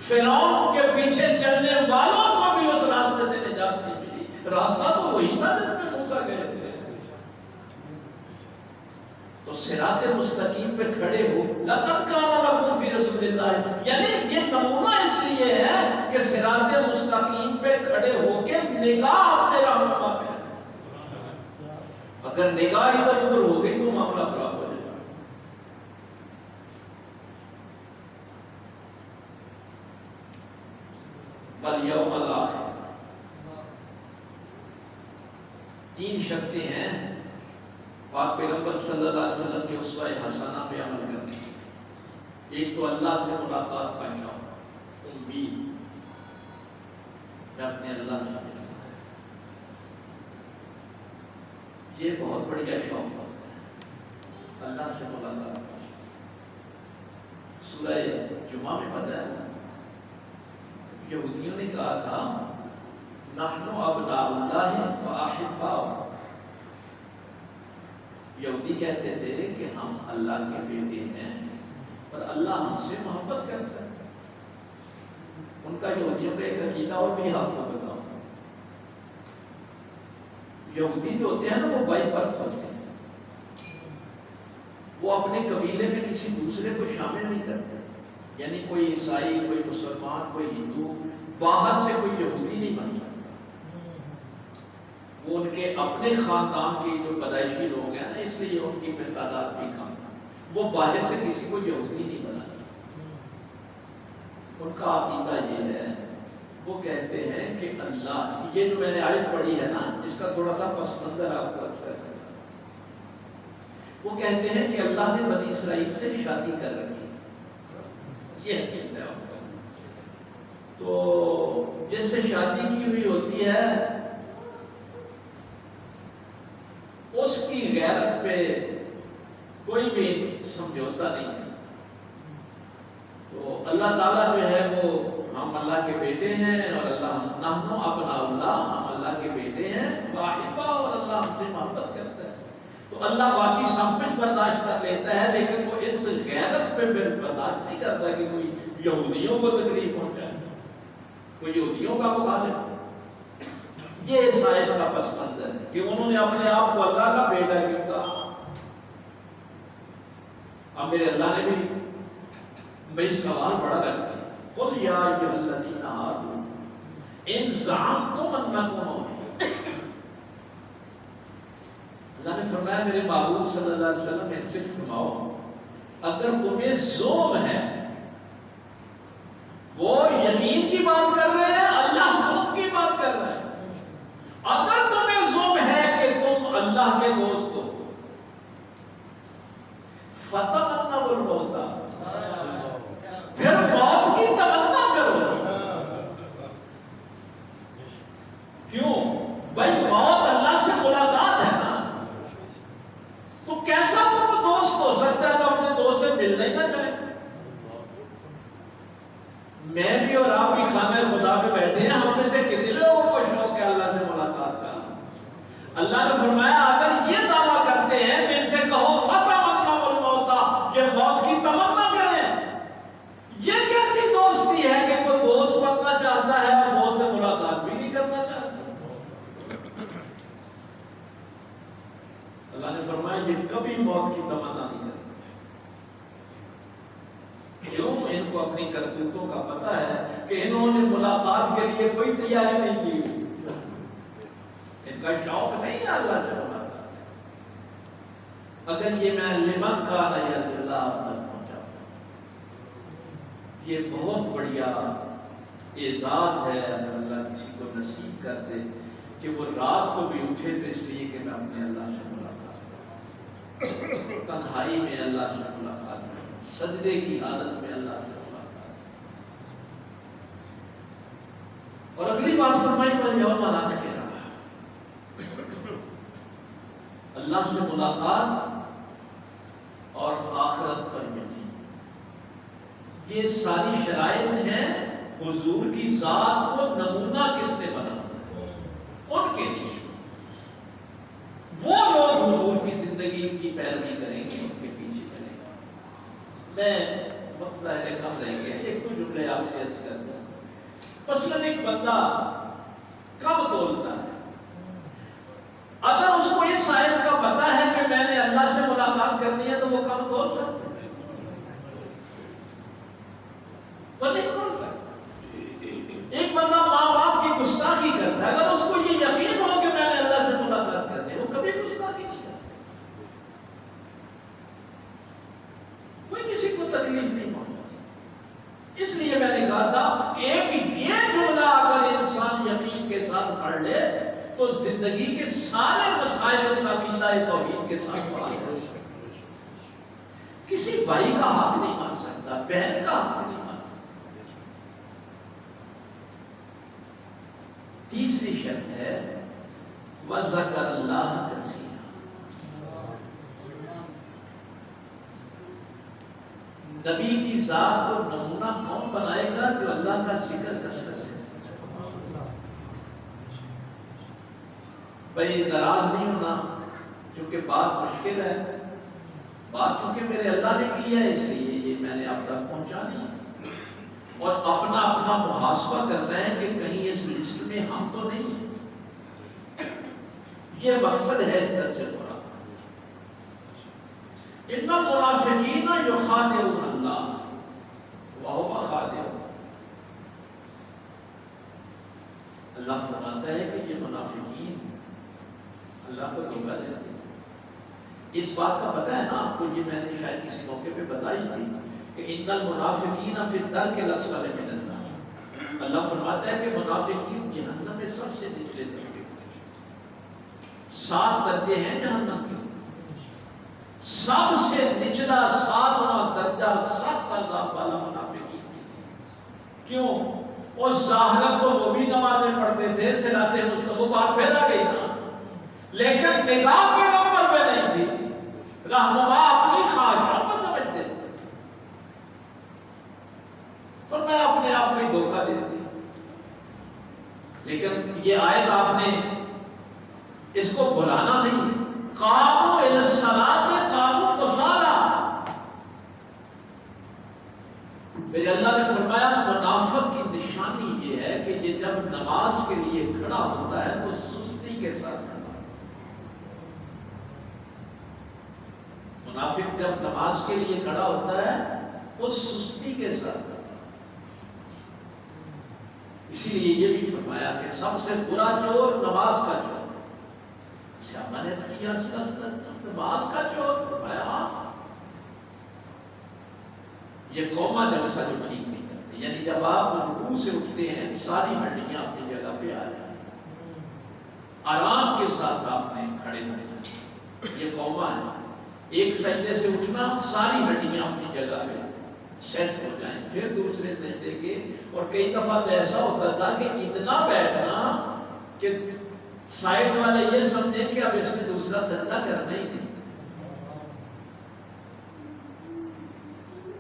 فرعون کے پیچھے چلنے والوں کو بھی اس راستے سے نجات نہیں ملی. راستہ تو وہی تھا جس پہ موسیٰ گئے تھے. تو صراط مستقیم پہ کھڑے ہو. لقد کان لکم فی رسول اللہ، یعنی یہ نمونہ اس لیے ہے کہ صراط مستقیم پہ کھڑے ہو کے نگاہ اپنے رہنما پہ. اگر نگاہ ادھر ادھر ہو گئی تو معاملہ خراب ہو جائے گا. والیوم الآخر، تین شرطیں ہیں پاک پیغمبر صلی اللہ علیہ وسلم کے اسوہ حسنہ پہ عمل کرنے کی. ایک تو اللہ سے ملاقات کا شوق، امید، میں اپنے اللہ سے ملوں. یہ بہت بڑھیا شوق ہوتا ہے اللہ سے ملاقات کا. سورہ جمعہ میں پتہ ہے یہودیوں نے کہا تھا نحن ابناء اللہ و احباؤہ. یہودی کہتے تھے کہ ہم اللہ کے بیٹے ہیں اور اللہ ہم سے محبت کرتا ہے. ان کا یہودیوں کا ایک عقیدہ اور بھی آپ کو بتاؤں. یہودی جو ہوتے ہیں نا وہ بائی برتھ ہوتے ہیں. وہ اپنے قبیلے میں کسی دوسرے کو شامل نہیں کرتے. یعنی کوئی عیسائی، کوئی مسلمان، کوئی ہندو باہر سے کوئی یہودی نہیں بن سکتا. وہ ان کے اپنے خاندان کے جو پیدائشی لوگ ہیں نا، اس لیے ان کی پھر تعداد بھی کم ہے. وہ باہر سے کسی کو یہودی نہیں بنا. ان کا عقیدہ یہ ہے، وہ کہتے ہیں کہ اللہ، یہ جو میں نے آیت پڑھی ہے نا، اس کا تھوڑا سا پس منظر آپ کو اچھا ہے. وہ کہتے ہیں کہ اللہ نے بنی اسرائیل سے شادی کر رکھی. یہ عقیدہ ہے. تو جس سے شادی کی ہوئی ہوتی ہے اس کی غیرت پہ کوئی بھی سمجھوتا نہیں ہے. تو اللہ تعالیٰ جو ہے وہ ہم اللہ کے بیٹے ہیں اور اللہ نحن ابناء اللہ، ہم اللہ کے بیٹے ہیں واحبہ، اور اللہ ہم سے محبت کرتا ہے. تو اللہ باقی سب کچھ برداشت کر لیتا ہے، لیکن وہ اس غیرت پہ پھر برداشت نہیں کرتا کہ کوئی یہودیوں کو تکلیف پہنچائے، کوئی یہودیوں کا مخالف. یہ اس آیت کا پس منظر ہے کہ انہوں نے اپنے آپ کو اللہ کا بیٹا کیوں کہا. اب میرے اللہ نے بھی بھائی سوال بڑا رکھا ہے. قل یا ایھا الذین ہادوا ان زعمتم انکم مؤمنون. اللہ نے فرمایا میرے محبوب صلی اللہ علیہ وسلم ان سے فرماؤ اگر تمہیں زوم ہے، وہ یقین کی بات کر رہے ہیں، اللہ خود کی بات کر رہے ہیں. اگر تمہیں زوم ہے کہ تم اللہ کے دوست ہو، فتمنوا الموت، پھر موت کی تمنا کرو. کیوں؟ بھائی موت اللہ سے ملاقات ہے نا. تو کیسا وہ دوست ہو سکتا ہے تو اپنے دوست سے ملنا ہی نہ چاہے. میں بھی اور آپ بھی خانہ خدا میں بیٹھے ہیں، ہم میں سے کتنے لوگوں کو شوق ہے اللہ سے ملاقات کا. اللہ نے فرمایا اگر یہ دعویٰ کرتے ہیں تو ان سے کہو فتمنوا الموت، یہ موت کی تمنا کریں. یہ کیسی دوستی ہے کہ کوئی دوست بننا چاہتا ہے اور موت سے ملاقات بھی نہیں کرنا چاہتا. اللہ نے فرمایا یہ کبھی موت کی تمنا نہیں کرتے. کیوں؟ ان کو اپنی کرتوتوں کا پتہ ہے کہ انہوں نے ملاقات کے لیے کوئی تیاری نہیں کی. ان کا شوق نہیں ہے اللہ سے ملاقات. اگر یہ میں لمن کان یرجو اللہ تک پہنچا، یہ بہت بڑھیا اعزاز ہے اگر اللہ کسی کو نصیب کر دے کہ وہ رات کو بھی اٹھے تو اس لیے کہ میں اپنے اللہ سے ملاقات کروں، تنہائی میں اللہ سے ملاقات کروں، سجدے کی حالت میں اللہ سے ملاقات. اور اگلی بات فرمائی والیوم الآخر، اللہ سے ملاقات اور آخرت پر ملنا. یہ ساری شرائط ہیں. حضور کی ذات کو نمونہ کس نے بنا؟ ان کے لیے. وہ لوگ حضور کی زندگی کی پیروی کریں گے، ان کے پیچھے چلیں گے. میں وقت ظاہر کم رہ گیا، ایک دو جملے رہے آپ سے عرض کرتا ہوں، مثلاً ایک بندہ کم تولتا ہے، اگر اس کو اس آیت کا پتہ ہے کہ میں نے اللہ سے ملاقات کرنی ہے تو وہ کم تول سکتا ہے؟ وہ نہیں تول سکتا۔ ایک بندہ ماں باپ کی گستاخی کرتا ہے، اگر اس کو یہ یقین ہو کہ میں نے اللہ سے ملاقات کرنی ہے، وہ کبھی گستاخی نہیں کرتا، کوئی کسی کو تکلیف نہیں پہنچا۔ اس لیے میں نے کہا تھا کہ ایک یہ جملہ اگر انسان یقین کے ساتھ پڑھ لے تو زندگی کے سارے مسائل عقیدہ توحید کے ساتھ پڑھا جائے۔ کسی بھائی کا حق نہیں مان سکتا، بہن کا حق نہیں مان سکتا۔ تیسری شرط ہے وَذَكَرَ اللَّهَ كَثِيرًا۔ نبی کی ذات کو نمونہ کون بنائے گا؟ جو اللہ کا ذکر کر سکے۔ بھائی ناراض نہیں ہونا، چونکہ بات مشکل ہے، بات چونکہ میرے اللہ نے کی ہے اس لیے یہ میں نے آپ تک پہنچا دی، اور اپنا اپنا محاسبہ کرنا ہے کہ کہیں اس لسٹ میں ہم تو نہیں ہیں۔ یہ مقصد ہے اس طرح سے قرآن۔ ان المنافقین یخادعون اللہ وهو خادعهم۔ اللہ فرماتا ہے کہ یہ منافقین اللہ کو دھوکہ دیتے ہیں۔ اس بات کا پتہ ہے نا آپ کو، یہ میں نے شاید کسی موقع پہ بتائی تھی کہ ان المنافقین فی الدرک الاسفل من النار۔ اللہ فرماتا ہے کہ منافقین جہنم میں سب سے نچلے درجے، 7 درجے ہیں جہنم کے، سب سے نچلا 7واں درجہ سخت عذاب والا منافقین۔ کیوں؟ اور ظاہر تو وہ بھی نمازیں پڑھتے تھے، صراط مستقیم بات پھر آ گئی نا، لیکن نگاہ پیغمبر میں نہیں تھی، رہنما اپنی خواہشوں کو سمجھتے تھے، اور میں اپنے آپ کو دھوکہ دیتی۔ لیکن یہ آیت آپ نے اس کو بھلانا نہیں، قاموا الی الصلاۃ قاموا کسالی۔ میرے اللہ نے فرمایا منافق کی نشانی یہ ہے کہ یہ جب نماز کے لیے کھڑا ہوتا ہے تو سستی کے ساتھ کھڑا ہوتا ہے۔ منافق جب نماز کے لیے کھڑا ہوتا ہے وہ سستی کے ساتھ کھڑا ہوتا ہے۔ اسی لیے یہ بھی فرمایا کہ سب سے برا چور نماز کا چور۔ میں نے کیا نماز کا چور فرمایا یہ قوما جلسہ جو ٹھیک نہیں کرتے، یعنی جب آپ رکوع سے اٹھتے ہیں ساری ہڈیاں اپنی جگہ پہ آ جائیں، آرام کے ساتھ آپ نے کھڑے ہونا، یہ قوما ہے۔ ایک سجدے سے اٹھنا ساری ہڈیاں اپنی جگہ پہ سیٹ ہو جائیں، پھر دوسرے سجدے کے، اور کئی دفعہ تو ایسا ہوتا تھا کہ اتنا بیٹھنا کہ سائڈ والے یہ سمجھیں کہ اب اس میں دوسرا سجدہ کرنا ہی نہیں۔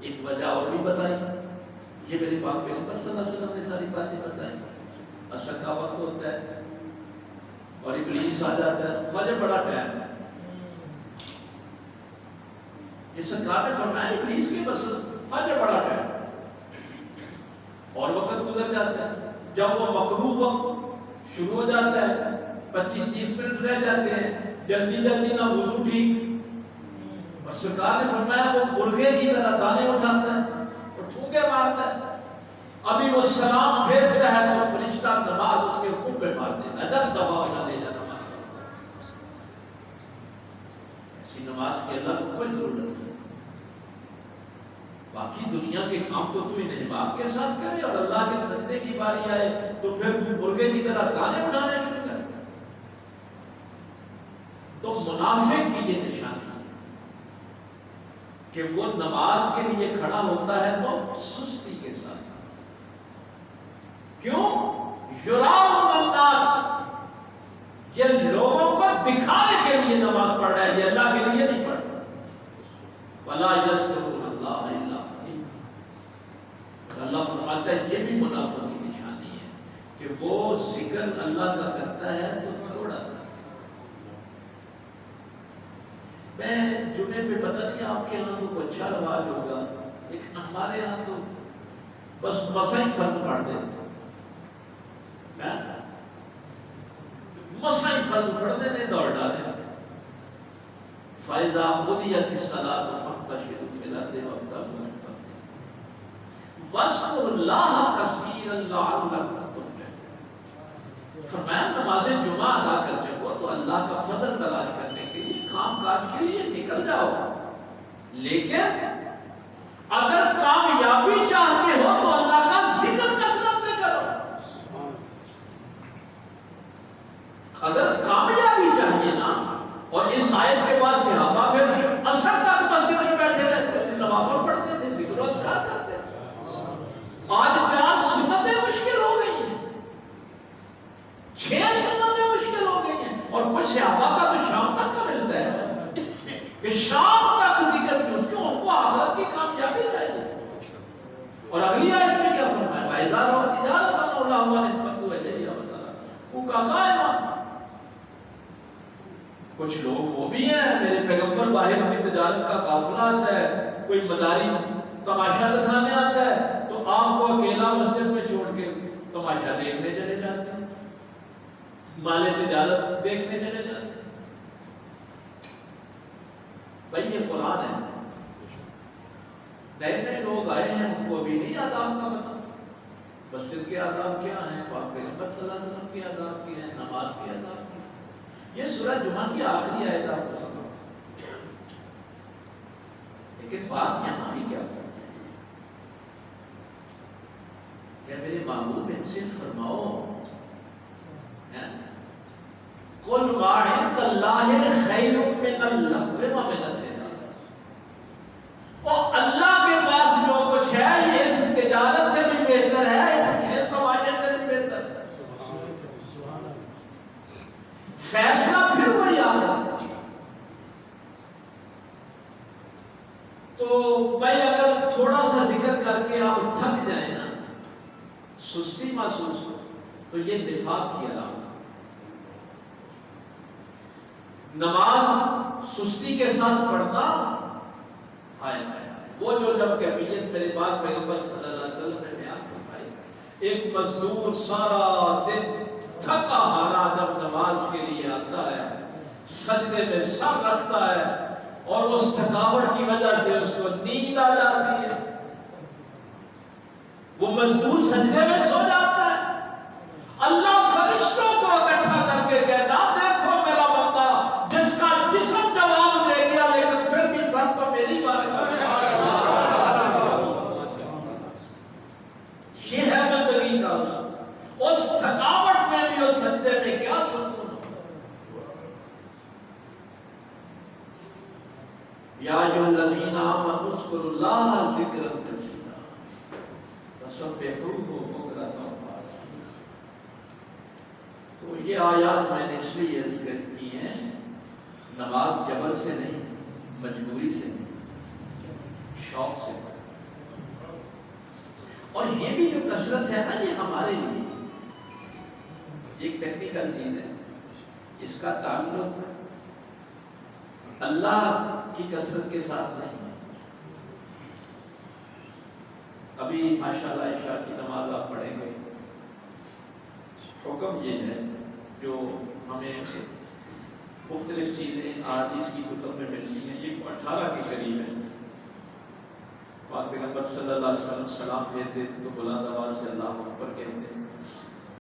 ایک وجہ اور بھی بتائی، یہ میرے پاک پیغمبر صلی اللہ علیہ وسلم نے ساری باتیں بتائی۔ عصر کا وقت ہوتا ہے اور ابلیس آ جاتا ہے، مجھے بڑا ٹائم ہے، یہ سرکار نے فرمایا ابلیس کے بس مجھے بڑا ٹائم ہے، اور وقت گزر جاتا ہے۔ جب وہ مکروہ وقت شروع ہو جاتا ہے، 25-30 منٹ رہ جاتے ہیں، جلدی جلدی نہ وضو ٹھیک، اور سرکار نے فرمایا وہ مرغے کی طرح دانے اٹھاتا ہے اور ٹھوکے مارتا ہے، ابھی وہ سلام پھیرتا ہے تو فرشتہ نماز اس کے حکم پہ مار دیتا ہے، جب دباؤ نہ لے جا نماز۔ ایسی نماز کی اللہ کو کوئی ضرورت نہیں، باقی دنیا کے کام تو تو انہباب کے ساتھ کرے، اور اللہ کے سجدے کی باری آئے تو پھر تو مرغے کی طرح دانے اٹھانے شروع کر۔ تو منافق کی یہ نشانی ہے کہ وہ نماز کے لیے کھڑا ہوتا ہے تو سستی کے ساتھ۔ کیوں؟ یراؤن الناس، یہ لوگوں کو دکھانے کے لیے نماز پڑھ رہا ہے، یہ اللہ کے لیے نہیں پڑھ رہا۔ ولا یذکرون اللہ الا قلیلا۔ اللہ فرماتا ہے یہ بھی منافق کی نشانی ہے کہ وہ ذکر اللہ کا کرتا ہے تو تھوڑا سا۔ میں جمعے پہ پتہ نہیں آپ کے یہاں تو اچھا رواج ہوگا، لیکن ہمارے یہاں تو بس مسائل فرض پڑھ دے، مسائل فرض پڑھ دے نے دوڑ ڈالے۔ فَإِذَا قُضِيَتِ الصَّلَاةُ فَانتَشِرُوا فِي الْأَرْضِ وَابْتَغُوا مِن فَضْلِهِ وَاذْكُرُوا اللَّهَ كَثِيرًا لَعَلَّكُمْ تُفْلِحُونَ۔ فرمایا نماز جمعہ ادا کر چکو تو اللہ کا فضل تلاش کرنے کے لیے، کام کاج کے لیے نکل جاؤ، لیکن اگر کامیابی چاہتے ہو تو اللہ کا ذکر کثرت سے کرو۔ اگر کامیابی چاہیے نا، اور اس آیت کے بعد صحابہ پھر عصر تک مسجد میں بیٹھے رہتے تھے، نوافل پڑھتے تھے، ذکر و اذکار کرتے تھے۔ آج 4 سنتیں مشکل ہو گئی ہیں، 6 سنتیں مشکل ہو گئی ہیں، اور کچھ صحابہ کا تو شام تک کا ملتا ہے کہ شام تک ذکر کیوں ان کو آخرت کی کامیابی چاہیے۔ اور اگلی آیت میں کیا فرمایا؟ وَإِذَا رَأَوْا تِجَارَةً أَوْ لَهْوًا انفَضُّوا إِلَيْهَا وَتَرَكُوكَ قَائِمًا۔ کچھ لوگ وہ بھی ہیں، میرے پیغمبر باہر میں تجارت کا قافلہ آتا ہے، کوئی مداری تماشا دکھانے آتا ہے تو آپ کو اکیلا مسجد میں چھوڑ کے تماشا دیکھنے چلے جاتے ہیں، مال تجارت دیکھنے چلے جاتے ہیں۔ بھائی یہ قرآن ہے، نئے نئے لوگ آئے ہیں، ان کو ابھی نہیں آداب کا پتہ، مسجد کے آداب کیا ہیں، پاک پیغمبر صلی اللہ علیہ وسلم کے آداب کیا ہیں، نماز کے آداب کیا ہیں۔ یہ سورہ جمعہ کی آخری آیت آپ کو سنا، لیکن بات یہاں بھی کیا ہے کہ میرے محبوب ان سے فرماؤ قُلْ مَا عِندَ اللَّهِ خَيْرٌ مِّنَ اللَّهْوِ وَمِنَ التِّجَارَةِ، اور اللہ کے پاس جو کچھ ہے یہ اس تجارت سے بھی بہتر ہے، اس کھیل تماشے سے بھی بہتر ہے۔ فیصلہ پھر وہی آخرت۔ تو بھائی اگر تھوڑا سا ذکر کر کے آپ تھک جائیں نا، سستی محسوس ہو، تو یہ نفاق کی علامت۔ نماز سستی کے ساتھ پڑھنا، ہائے ہائے، وہ جو جب کیفیت میرے پاک پیغمبر صلی اللہ علیہ وسلم نے بیان فرمائی، ایک مزدور سارا دن تھکا ہارا جب نماز کے لیے آتا ہے، سجدے میں سر رکھتا ہے اور اس تھکاوٹ کی وجہ سے اس کو نیند آ جاتی ہے، وہ مزدور سجدے میں سو جاتا ہے، اللہ فرشتوں کو اکٹھا کر کے کہتا دیکھو میرا بندہ جس کا جسم جواب دے گیا لیکن پھر بھی سر تو میری بات ہے۔ یہ ہے بندگی کا اس تھکاوٹ میں بھی اور سجدے میں کیا سکون ہو۔ یا ایھا الذین آمنوا اذکروا اللہ ذکرا کثیرا وسبحوہ بکرۃ وأصیلا۔ تو یہ آیات میں نے اس لیے ذکر کی ہیں، نماز جبر سے نہیں، مجبوری سے نہیں، شوق سے۔ اور یہ بھی جو کثرت ہے نا، یہ ہمارے لیے ایک ٹیکنیکل چیز ہے، اس کا تعلق اللہ کی کثرت کے ساتھ نہیں ہے۔ ابھی ماشاءاللہ عشاء کی نماز آپ پڑھیں گے، حکم یہ ہے جو ہمیں مختلف چیزیں احادیث کی کتب میں ملتی ہیں، یہ 18 کے قریب ہے۔ پاک پیغمبر صلی اللہ علیہ وسلم سلام پھیرتے تھے تو بلند آواز سے اللہ اکبر کہتے ہیں،